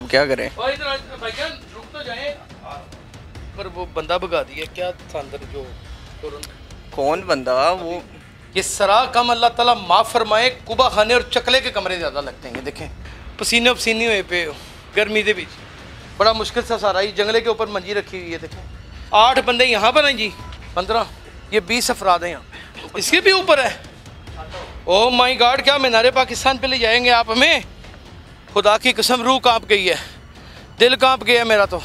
क्या करें? भाईजान रुक तो जाए, पर वो बंदा भगा दिया क्या था अंदर जो कौन बंदा? वो ये सरा कम अल्लाह ताला माफ़ फरमाए, कुबा खाने और चकले के कमरे ज़्यादा लगते हैं। ये देखें पसीने पसीने हुए पे गर्मी के बीच बड़ा मुश्किल सा सारा ही जंगले के ऊपर मंजी रखी हुई है। देखें 8 बंदे यहाँ पर हैं जी, 15, ये 20 अफराद हैं यहाँ पे, इसके भी ऊपर है। ओह माय गॉड, क्या मीनारे पाकिस्तान पे ले जाएंगे आप हमें? खुदा की कसम रूह काँप गई है, दिल काँप गया मेरा तो।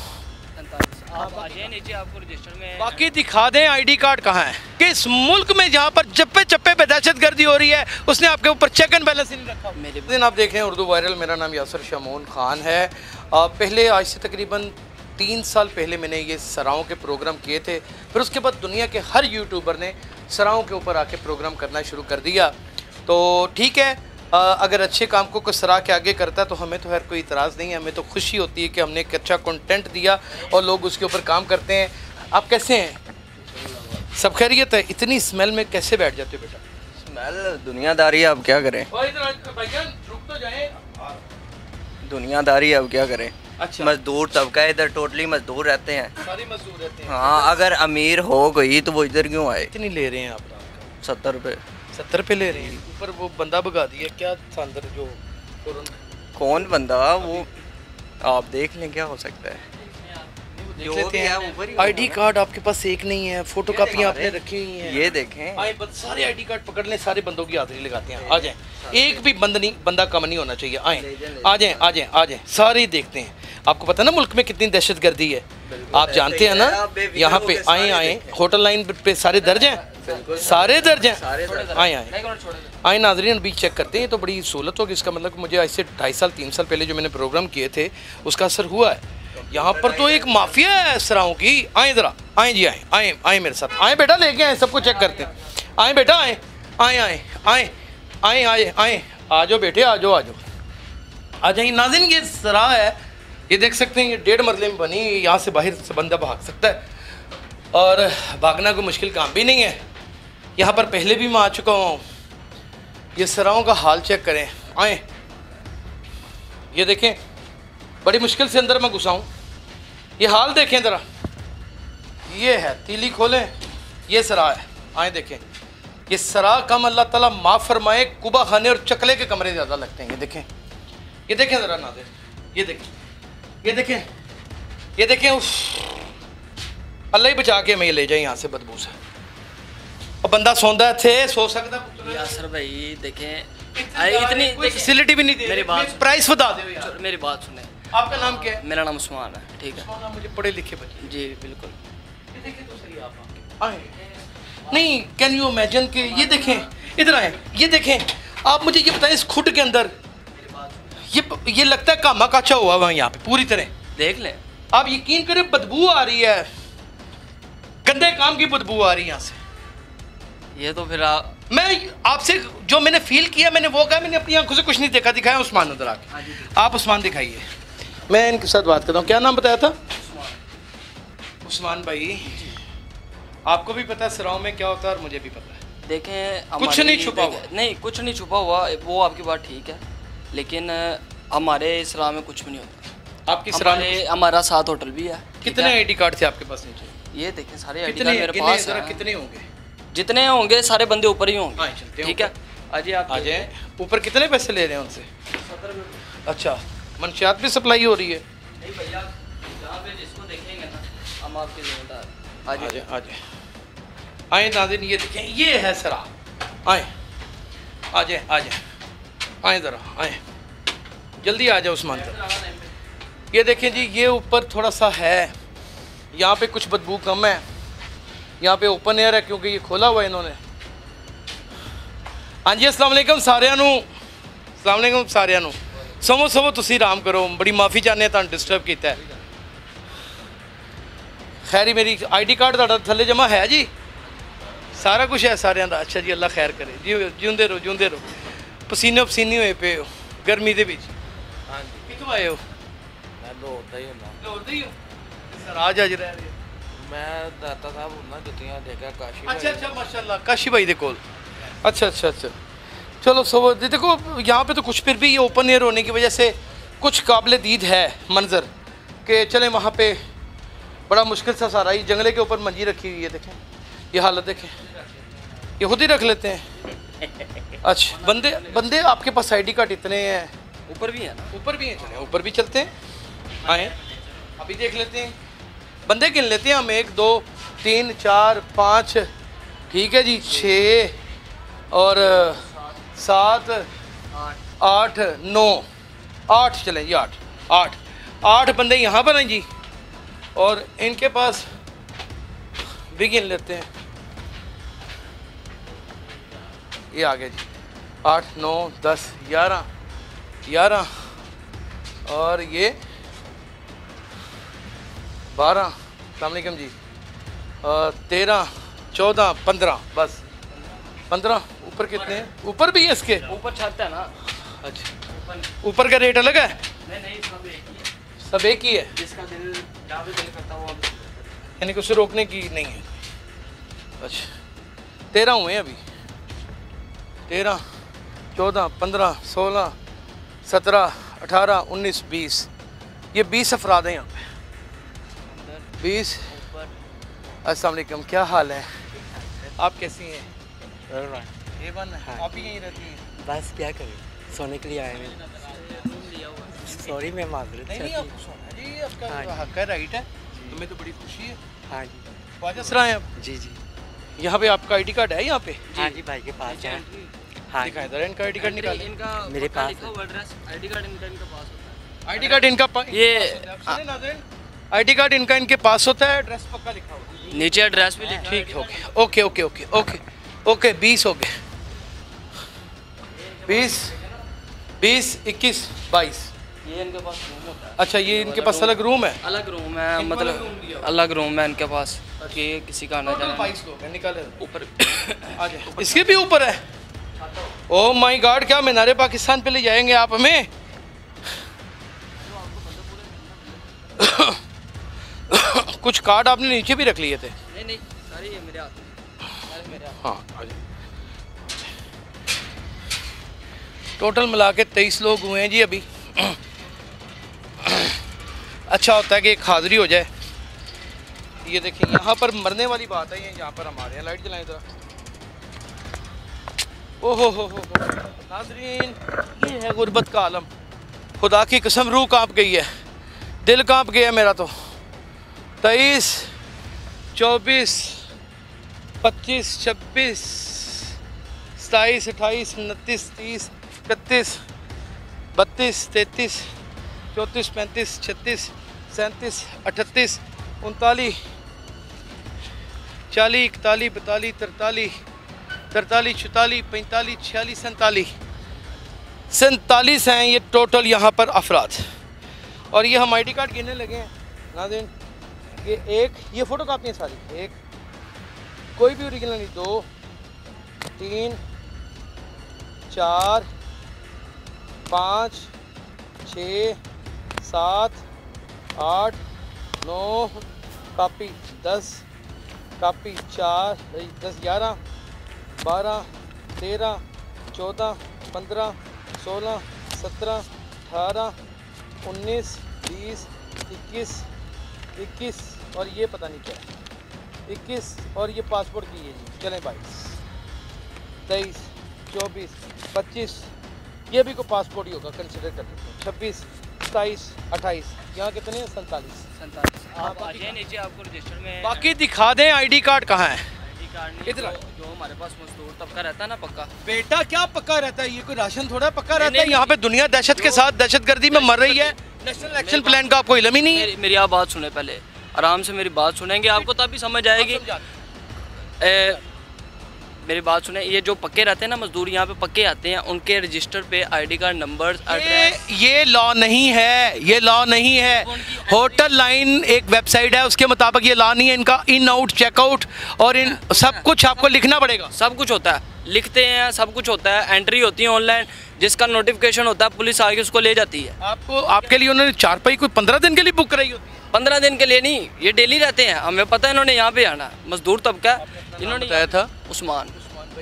आप आ जाइए नीचे, आपको रजिस्टर में बाकी दिखा दें आईडी कार्ड कहाँ है। किस मुल्क में जहाँ पर चप्पे चप्पे पे दहशतगर्दी हो रही है उसने आपके ऊपर चेक एंड बैलेंस ही नहीं रखा। मेरे दिन आप देख रहे हैं उर्दू वायरल, मेरा नाम यासर शामोन खान है। पहले आज से तकरीबन 3 साल पहले मैंने ये सराओं के प्रोग्राम किए थे, फिर उसके बाद दुनिया के हर यूट्यूबर ने सराओं के ऊपर आके प्रोग्राम करना शुरू कर दिया। तो ठीक है, अगर अच्छे काम को कोई सराह के आगे करता है तो हमें तो हर कोई इतराज़ नहीं है, हमें तो खुशी होती है कि हमने एक अच्छा कंटेंट दिया और लोग उसके ऊपर काम करते हैं। आप कैसे हैं? सब खैरियत है? इतनी स्मेल में कैसे बैठ जाते हो बेटा? स्मेल दुनियादारी है, अब क्या करें? भाईजान रुक तो जाए, दुनियादारी है, अब क्या करें? अच्छा मजदूर तबका इधर टोटली मजदूर रहते हैं। सारी मजदूर रहते हैं। हाँ, अगर अमीर हो गई तो वो इधर क्यों आए? कितनी ले रहे हैं आप रात का? 70 रुपये। 70 रुपये ले रहे हैं। ऊपर वो बंदा भगा दिया क्या था अंदर जो कौन बंदा? वो आप देख लें, क्या हो सकता है? देख लेते हैं। आईडी कार्ड आपके पास एक नहीं है, फोटो कापियाँ आपने रखी हुई हैं। ये देखें, आए सारे आईडी कार्ड पकड़ लें, सारे बंदों की हाजिरी लगाते हैं। आ जाएं, एक भी बंदा कम नहीं होना चाहिए। आए आ जाएं, आ जाएं, आ जाएं, सारे देखते हैं। आपको पता है ना मुल्क में कितनी दहशतगर्दी है, आप जानते हैं ना। यहाँ पे आए होटल लाइन पे सारे दर्ज हैं, सारे दर्ज हैं। आए नाजरीन, अभी चेक करते हैं तो बड़ी सहूलत होगी। इसका मतलब मुझे आज से 2.5 साल 3 साल पहले जो मैंने प्रोग्राम किए थे उसका असर हुआ है। यहाँ पर तो एक माफिया है सराओं की। आए ज़रा, आए जी, आए मेरे साथ, आए बेटा, लेके आए, सबको चेक करते हैं। आए बेटा, आए आए आए आए आए आए आए आ जाओ बेटे, आ जाओ, आ जाओ, आ जाइए नाज़रीन। ये सरा है, ये देख सकते हैं, ये 1.5 मरले में बनी। यहाँ से बाहर से बंदा भाग सकता है और भागना कोई मुश्किल काम भी नहीं है। यहाँ पर पहले भी मैं आ चुका हूँ। ये सराओं का हाल चेक करें। आए, ये देखें, बड़ी मुश्किल से अंदर मैं घुसा हूँ। ये हाल देखें ज़रा, ये है, तीली खोलें, ये सरा है। आए देखें, ये सरा कम अल्लाह ताला माफ़ फरमाए, कुबा खाने और चकले के कमरे ज़्यादा लगते हैं। ये देखें, ये देखें ज़रा नाज़रीन, ये देखें, ये देखें, ये देखें। अल्लाह ही बचा के हमें ये ले जाए यहाँ से बदबू से। और बंदा सौंदा थे, सो सकता यासर भाई देखें, इतनी फैसिलिटी भी नहीं दे। मेरी बात प्राइस बता दो यार। मेरी बात सुने। आपका नाम क्या है? मेरा नाम उस्मान है। ठीक है, मुझे पढ़े लिखे बच्चे। जी बिल्कुल। ये देखें तो सही आप आए। नहीं, कैन यू इमेजिन कि ये देखें, इधर आए, ये देखें। आप मुझे ये बताएं, इस खुद के अंदर ये लगता है कामा काचा हुआ हुआ यहाँ पे पूरी तरह। देख लें, आप यकीन करें, बदबू आ रही है, गंदे काम की बदबू आ रही है यहाँ से। ये तो फिर मैं आपसे जो मैंने फील किया मैंने वो कहा, मैंने अपनी आंखों से कुछ नहीं देखा। दिखाया उस्मान उधर आके, आप उस्मान दिखाइए, मैं इनके साथ बात करता हूँ। क्या नाम बताया था? उस्मान भाई, आपको भी पता है सराओं में क्या होता है और मुझे भी पता है। देखें, कुछ नहीं छुपा हुआ। नहीं, कुछ नहीं छुपा हुआ, वो आपकी बात ठीक है, लेकिन हमारे सरा में कुछ भी नहीं होता। आपकी सरा में हमारा 7 होटल भी है। कितने आईडी कार्ड थे आपके पास? नीचे ये देखें, सारे आईडी कार्ड मेरे पास हैं। कितने होंगे? जितने होंगे सारे बंदे ऊपर ही होंगे। ठीक है, अजय आप आ जाए। ऊपर कितने पैसे ले रहे हैं उनसे? 70 रुपये। अच्छा, मंशियात भी सप्लाई हो रही है? नहीं भैया, जहाँ पे जिसको देखेंगे ना, हम आपके जिम्मेदार। आ जाए, आ जाए, आए नाज़रीन, ये देखें, ये है सरा। आए, आ जाए, आ जाए, आए ज़रा, आए जल्दी आ जाओ उस्मान सर। ये देखें जी, ये ऊपर थोड़ा सा है, यहाँ पे कुछ बदबू कम है। यहाँ पे ओपन एयर है क्योंकि ये खोला हुआ है इन्होंने। हाँ जी, अस्सलाम वालेकुम सारिਆਂ ਨੂੰ, अस्सलाम वालेकुम सारिਆਂ ਨੂੰ। समो समो तुसी आराम करो, बड़ी माफ़ी चाहते हैं, तुहानू डिस्टर्ब किया। खैरी, मेरी आईडी कार्ड तुहाडा थल्ले जमा है जी, सारा कुछ है सारिਆਂ ਦਾ। अच्छा जी, अल्लाह खैर करे जी, जिंदे रहो जिंदे रहो। पसीने पसीने हुए पे हो गर्मी के बीच। हाँ जी, कितों आए हो? मैं लाहौर ਦਾ ਹੀ ਹੁੰਦਾ। लाहौर दे ही हो? सर आज रह रहे हो? मैं दाता साहब हूँ ना, जुत्तियाँ देखा काशी। अच्छा माशाल्लाह, काशी भाई दे कोल। अच्छा, चलो सो देखो, यहाँ पे तो कुछ फिर भी ये ओपन एयर होने की वजह से कुछ काबिल दीद है मंजर कि चलें वहाँ पे बड़ा मुश्किल सा सारा ही जंगले के ऊपर मंजी रखी हुई है, देखें ये हालत, देखें ये खुद ही रख लेते हैं। अच्छा बंदे बंदे आपके पास ID कार्ड इतने हैं, ऊपर भी है ना, ऊपर भी हैं, चलें ऊपर भी चलते हैं, आए अभी देख लेते हैं, बंदे गिन लेते हैं हम 1 2 3 4 5, ठीक है जी, 6 और 7 8 9 8, चलें जी 8 बंदे यहाँ पर हैं जी, और इनके पास भी गिन लेते हैं, ये आ गया जी 8 9 10 11 और ये 12, अस्सलाम वालेकुम जी, 13 14 15, बस 15। ऊपर कितने हैं? ऊपर भी है इसके? ऊपर छत है ना। अच्छा ऊपर का रेट अलग है? नहीं सब एक ही है, सब एक ही है, जिसका दिल जहाँ पे दिल करता है वो आप यानी कि उसे रोकने की नहीं है। अच्छा 13 हुए हैं अभी, 13 14 15 16 17 18 19 20, ये 20 अफराद हैं यहाँ पे, 20। अस्सलाम वालेकुम, क्या हाल है? आप कैसी हैं? ये बन है, आप भी यहीं रहती हैं? बस क्या करें, सोने के लिए आए हैं। सॉरी मैं माजूर नहीं आपको सोना जी, आपका हक है, राइट है, तुम्हें तो बड़ी खुशी है। हाँ जी ख्वाजा सरा हैं आप? जी जी यहाँ पे आपका ID कार्ड है? यहाँ पे हाँ जी भाई के पास है। हाँ दिखाएं जरा इनका ID कार्ड निकालें। इनका मेरे पक्का पास लिखा हुआ एड्रेस, ID कार्ड इनका पास होता है। ID कार्ड इनका ये ID कार्ड इनका इनके पास होता है, एड्रेस पक्का लिखा होता है। नीचे एड्रेस भी लिखा है। ठीक है, okay okay okay okay okay 20 हो गए, 20 20 21 22। ये इनके पास रूम होता है। अच्छा ये इनके पास अलग रूम है? अलग रूम है, इनको अलग मतलब रूम दिया हुआ। अलग रूम है इनके पास कि किसी का आना टोटल जाना 22 लोग हैं, निकाले ऊपर। आ जाए। इसके भी ऊपर है? ओह माय गॉड, क्या मीनारे पाकिस्तान पे ले जाएंगे आप हमें? कुछ कार्ड आपने नीचे भी रख लिए थे? नहीं सारे ये मेरे हाथ में, सारे मेरे हाथ हाँ आ जाए। टोटल मिला के 23 लोग हुए हैं जी अभी। अच्छा होता है कि एक हाज़िरी हो जाए। ये देखिए यहाँ पर मरने वाली बात है, ये यहाँ पर हमारे यहाँ लाइट जलाएं ज़रा। ओहो हो नाज़रीन, ये है गुर्बत का आलम। खुदा की कसम रूह कांप गई है, दिल कांप गया मेरा तो। 23 24 25 26 27 28 29 30 31 32 33 34 35 36 37 38 39 40 41 42 43 43 44 45 46 47 हैं ये टोटल यहाँ पर अफराद। और ये हम ID कार्ड गिनने लगे हैं नाज़रीन। ये एक, ये फ़ोटो कापी है सारी, एक कोई भी ओरिजिनल नहीं, 2 3 4 5 6 7 8 9 कापी 10 कापी 4 10 11 12 13 14 15 16 17 18 19 20 21 और ये पता नहीं क्या है 21 और ये पासपोर्ट की है जी। चलें 22 23 24 25 ये भी कोई पासपोर्ट ही होगा, कंसिडर कर लेते हैं। 26 27 28 यहाँ कितने हैं? 47। आप आ जाए नीचे, आपको रजिस्टर में बाकी दिखा दें ID कार्ड कहाँ है? ID कार्ड नहीं, इधर जो हमारे पास मजदूर तबका रहता है ना पक्का। बेटा क्या पक्का रहता है? ये कोई राशन थोड़ा पक्का रहता नहीं, है। यहाँ पे दुनिया दहशत के साथ दहशतगर्दी में मर रही है, नेशनल एक्शन प्लान का आपको इल्म ही नहीं है। मेरी आप बात सुने, पहले आराम से मेरी बात सुनेंगे, आपको तभी समझ आएगी। मेरी बात सुने, ये जो पक्के रहते हैं ना मजदूर, यहाँ पे पक्के आते हैं, उनके रजिस्टर पे ID कार्ड नंबर एड्रेस। ये लॉ नहीं है, ये लॉ नहीं है। होटल लाइन एक वेबसाइट है, उसके मुताबिक ये लॉ नहीं है। इनका इन आउट चेकआउट और इन सब कुछ आपको लिखना पड़ेगा। सब कुछ होता है, लिखते हैं, सब कुछ होता है, एंट्री होती है ऑनलाइन, जिसका नोटिफिकेशन होता है पुलिस आगे उसको ले जाती है। आपको आपके लिए उन्होंने चारपाई कोई 15 दिन के लिए बुक कराई होती है? 15 दिन के लिए नहीं, ये डेली रहते हैं, हमें पता है इन्होंने यहाँ पे आना। मजदूर तबका इन्होंने बताया था उस्मान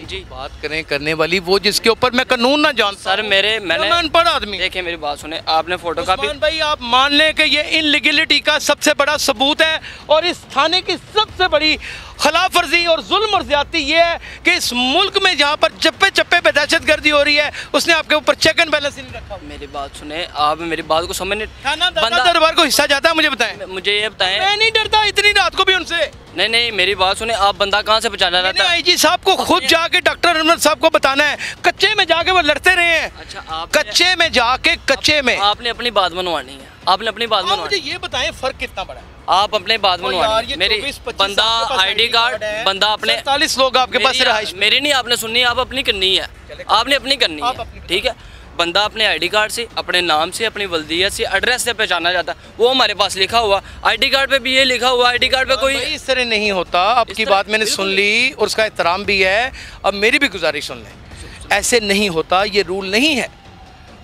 जी बात करें करने वाली वो जिसके ऊपर मैं कानून ना जानता सर मैंने मैं अनपढ़ आदमी। देखिए मेरी बात सुने, आपने फोटो कापी उस्मान भाई आप मान लें कि ये इनलीगलिटी का सबसे बड़ा सबूत है और इस थाने की सबसे बड़ी खिलाफ वर्जी और जुल्म और ज्यादती ये है कि इस मुल्क में जहाँ पर चप्पे चप्पे पे दहशतगर्दी हो रही है उसने आपके ऊपर चेक एंड बैलेंस ही नहीं रखा। मेरी बात सुने, आप मेरी बात को समझ नहीं। थाना दरबार को हिस्सा जाता है, मुझे बताएं। मुझे ये बताएं। मैं नहीं डरता इतनी रात को भी उनसे। नहीं नहीं मेरी बात सुने, आप बंदा कहाँ से पहचाना रहता है? आईजी साहब को खुद जाके डॉक्टर अहमद साहब को बताना है, कच्चे में जाके वो लड़ते रहे हैं। अच्छा आप कच्चे में जाके कच्चे में आपने अपनी बात मनवानी है, आपने अपनी बात मुझे मनवानी। ये बताएं फर्क कितना बड़ा है। आप अपने बात मनवानी। मेरी बंदा आईडी कार्ड, बंदा अपने 40 लोग आपके पास रहाइश। मेरी नहीं आपने सुननी, आप अपनी करनी है, आपने अपनी करनी है, ठीक है। बंदा अपने आईडी कार्ड से, अपने नाम से, अपनी वल्दियत से, एड्रेस से पहचाना जाता है। वो हमारे पास लिखा हुआ, आईडी कार्ड पे भी ये लिखा हुआ, आईडी कार्ड पे कोई इस तरह नहीं होता। आपकी बात मैंने सुन ली और उसका एहतराम भी है। अब मेरी भी गुजारिश सुन लें, ऐसे नहीं होता, ये रूल नहीं है,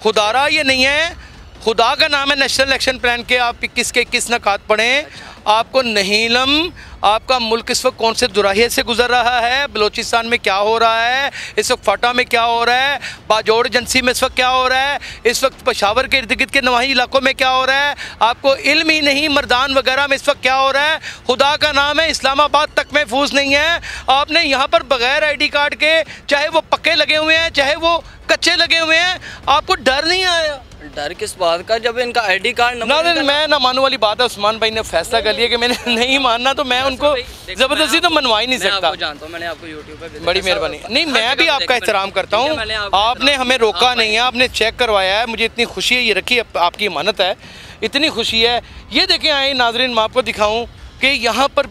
खुदारा ये नहीं है। खुदा का नाम है नेशनल एक्शन प्लान के, आप किसके किस नकात पढ़ें, आपको नहीं इल्म आपका मुल्क इस वक्त कौन से दुराहे से गुजर रहा है, बलोचिस्तान में क्या हो रहा है, इस वक्त फाटा में क्या हो रहा है, बाजोड़ एजेंसी में इस वक्त क्या हो रहा है, इस वक्त पेशावर के इर्द गिर्द के नवाही इलाकों में क्या हो रहा है, आपको इल्म ही नहीं मर्दान वगैरह में इस वक्त क्या हो रहा है। खुदा का नाम है इस्लामाबाद तक महफूज नहीं है। आपने यहाँ पर बग़ैर आईडी कार्ड के, चाहे वो पक्के लगे हुए हैं चाहे वो कच्चे लगे हुए हैं, आपको डर नहीं आया? डर किस बात का, जब इनका आईडी कार्ड नंबर मैं ना मानने वाली बात है। उस्मान भाई ने फैसला कर लिया कि मैंने नहीं मानना, तो मैं उनको ज़बरदस्ती तो मनवा ही नहीं सकता। जानता हूँ, मैंने आपको यूट्यूब पे बड़ी मेहरबानी। नहीं मैं भी आपका एहतराम करता हूँ, आपने हमें रोका नहीं है, आपने चेक करवाया है, मुझे इतनी खुशी है। ये रखिए आपकी अमानत है, इतनी खुशी है। ये देखें आए नाजरीन, मैं आपको दिखाऊँ कि यहाँ पर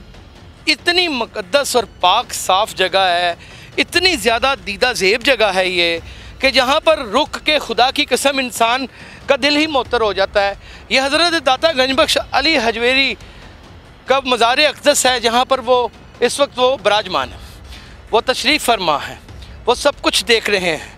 इतनी मुक़द्दस और पाक साफ़ जगह है, इतनी ज़्यादा दीदा ज़ेब जगह है ये कि जहाँ पर रुक के खुदा की कसम इंसान का दिल ही मोतर हो जाता है। ये हज़रत दाता गंजबख्श अली हजवेरी का मज़ार अक़दस है, जहाँ पर वो इस वक्त वो विराजमान है, वो तशरीफ़ फरमा है, वो सब कुछ देख रहे हैं।